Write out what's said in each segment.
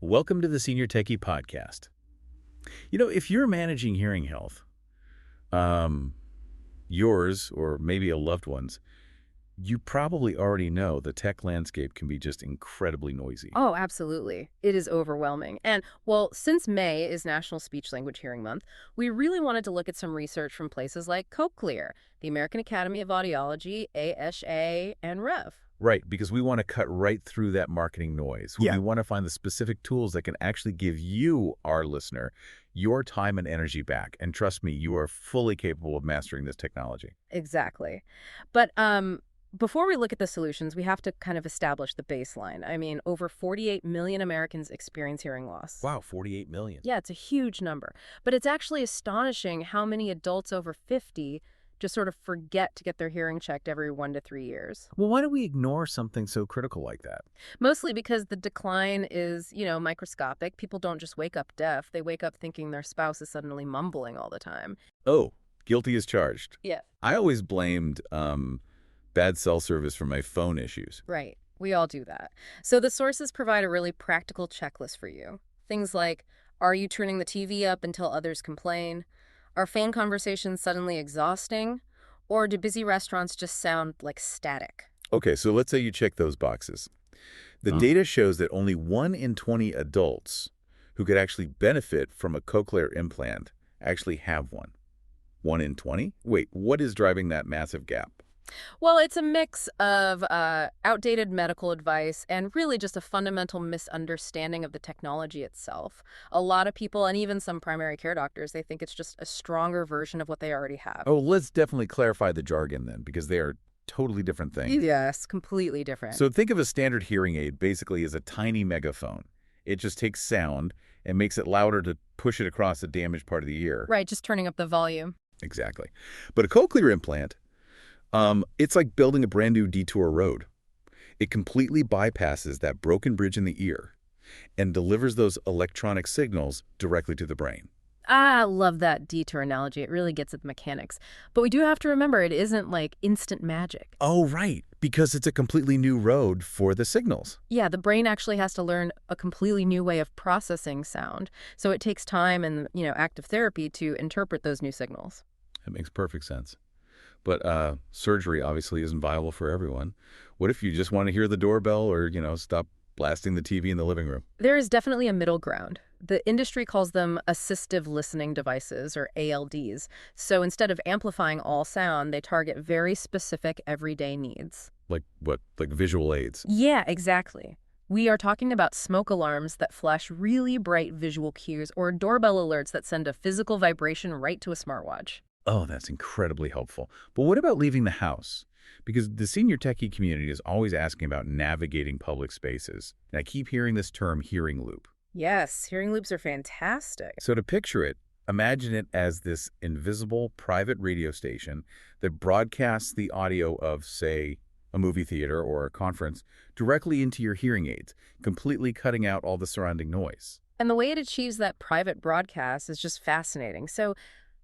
Welcome to the Senior Techie Podcast. If you're managing hearing health, yours or maybe a loved one's, you probably already know the tech landscape can be just incredibly noisy. Oh, absolutely. It is overwhelming. And, well, since May is National Speech Language Hearing Month, we really wanted to look at some research from places like cochlear, the American Academy of Audiology, ASA, and Rev. Right, because we want to cut right through that marketing noise. Yeah. We want to find the specific tools that can actually give you, our listener, your time and energy back. And trust me, you are fully capable of mastering this technology. Exactly. But before we look at the solutions, we have to kind of establish the baseline. I mean, over 48 million Americans experience hearing loss. Wow, 48 million. Yeah, it's a huge number. But it's actually astonishing how many adults over 50 just sort of forget to get their hearing checked every 1 to 3 years. Well, why do we ignore something so critical like that? Mostly because the decline is, microscopic. People don't just wake up deaf. They wake up thinking their spouse is suddenly mumbling all the time. Oh, guilty as charged. Yeah. I always blamed bad cell service for my phone issues. Right. We all do that. So the sources provide a really practical checklist for you. Things like, are you turning the TV up until others complain? Are phone conversations suddenly exhausting? Or do busy restaurants just sound like static? Okay, so let's say you check those boxes. The data shows that only 1 in 20 adults who could actually benefit from a cochlear implant actually have one. 1 in 20? Wait, what is driving that massive gap? Well, it's a mix of outdated medical advice and really just a fundamental misunderstanding of the technology itself. A lot of people, and even some primary care doctors, they think it's just a stronger version of what they already have. Oh, let's definitely clarify the jargon then, because they are totally different things. Yes, completely different. So think of a standard hearing aid basically as a tiny megaphone. It just takes sound and makes it louder to push it across a damaged part of the ear. Right, just turning up the volume. Exactly. But a cochlear implant, it's like building a brand new detour road. It completely bypasses that broken bridge in the ear and delivers those electronic signals directly to the brain. I love that detour analogy. It really gets at the mechanics. But we do have to remember it isn't like instant magic. Oh, right, because it's a completely new road for the signals. Yeah, the brain actually has to learn a completely new way of processing sound. So it takes time and, active therapy to interpret those new signals. That makes perfect sense. But surgery obviously isn't viable for everyone. What if you just want to hear the doorbell or, stop blasting the TV in the living room? There is definitely a middle ground. The industry calls them assistive listening devices, or ALDs. So instead of amplifying all sound, they target very specific everyday needs. Like what? Like visual aids? Yeah, exactly. We are talking about smoke alarms that flash really bright visual cues or doorbell alerts that send a physical vibration right to a smartwatch. Oh, that's incredibly helpful. But what about leaving the house? Because the senior techie community is always asking about navigating public spaces. And I keep hearing this term hearing loop. Yes, hearing loops are fantastic. So to picture it, imagine it as this invisible private radio station that broadcasts the audio of, say, a movie theater or a conference directly into your hearing aids, completely cutting out all the surrounding noise. And the way it achieves that private broadcast is just fascinating. So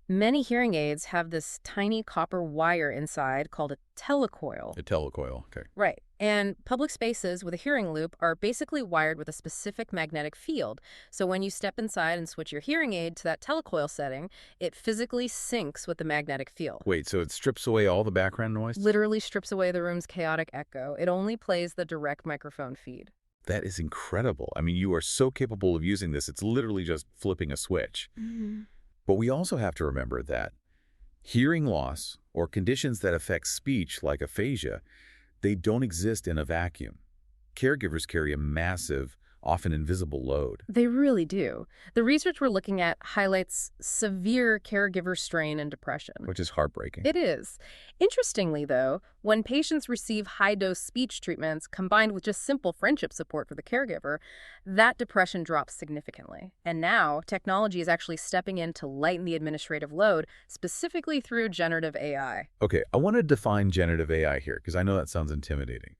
many hearing aids have this tiny copper wire inside called a telecoil. A telecoil, okay. Right. And public spaces with a hearing loop are basically wired with a specific magnetic field. So when you step inside and switch your hearing aid to that telecoil setting, it physically syncs with the magnetic field. Wait, so it strips away all the background noise? Literally strips away the room's chaotic echo. It only plays the direct microphone feed. That is incredible. I mean, you are so capable of using this, it's literally just flipping a switch. Mm-hmm. But we also have to remember that hearing loss or conditions that affect speech like aphasia, they don't exist in a vacuum. Caregivers carry a massive, often invisible load. They really do. The research we're looking at highlights severe caregiver strain and depression. Which is heartbreaking. It is. Interestingly, though, when patients receive high-dose speech treatments combined with just simple friendship support for the caregiver, that depression drops significantly. And now, technology is actually stepping in to lighten the administrative load, specifically through generative AI. Okay, I want to define generative AI here, because I know that sounds intimidating.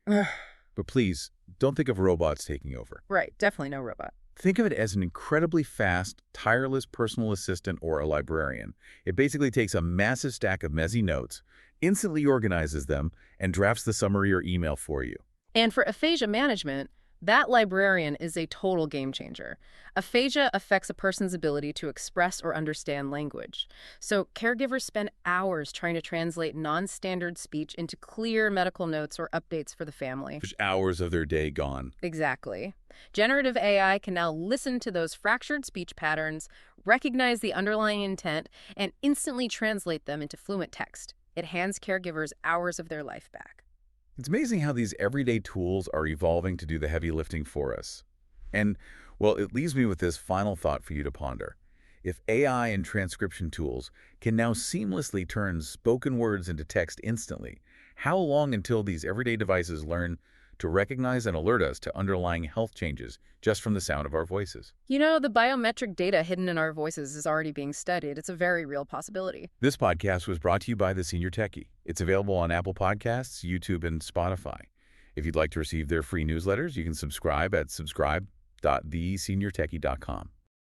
But please, don't think of robots taking over. Right, definitely no robot. Think of it as an incredibly fast, tireless personal assistant or a librarian. It basically takes a massive stack of messy notes, instantly organizes them, and drafts the summary or email for you. And for aphasia management, That librarian is a total game changer. Aphasia affects a person's ability to express or understand language. So, caregivers spend hours trying to translate non-standard speech into clear medical notes or updates for the family. There's hours of their day gone. Exactly. Generative AI can now listen to those fractured speech patterns, recognize the underlying intent, and instantly translate them into fluent text. It hands caregivers hours of their life back. It's amazing how these everyday tools are evolving to do the heavy lifting for us. And, well, it leaves me with this final thought for you to ponder. If AI and transcription tools can now seamlessly turn spoken words into text instantly, how long until these everyday devices learn to recognize and alert us to underlying health changes just from the sound of our voices? You know, the biometric data hidden in our voices is already being studied. It's a very real possibility. This podcast was brought to you by The Senior Techie. It's available on Apple Podcasts, YouTube, and Spotify. If you'd like to receive their free newsletters, you can subscribe at subscribe.theseniortechie.com.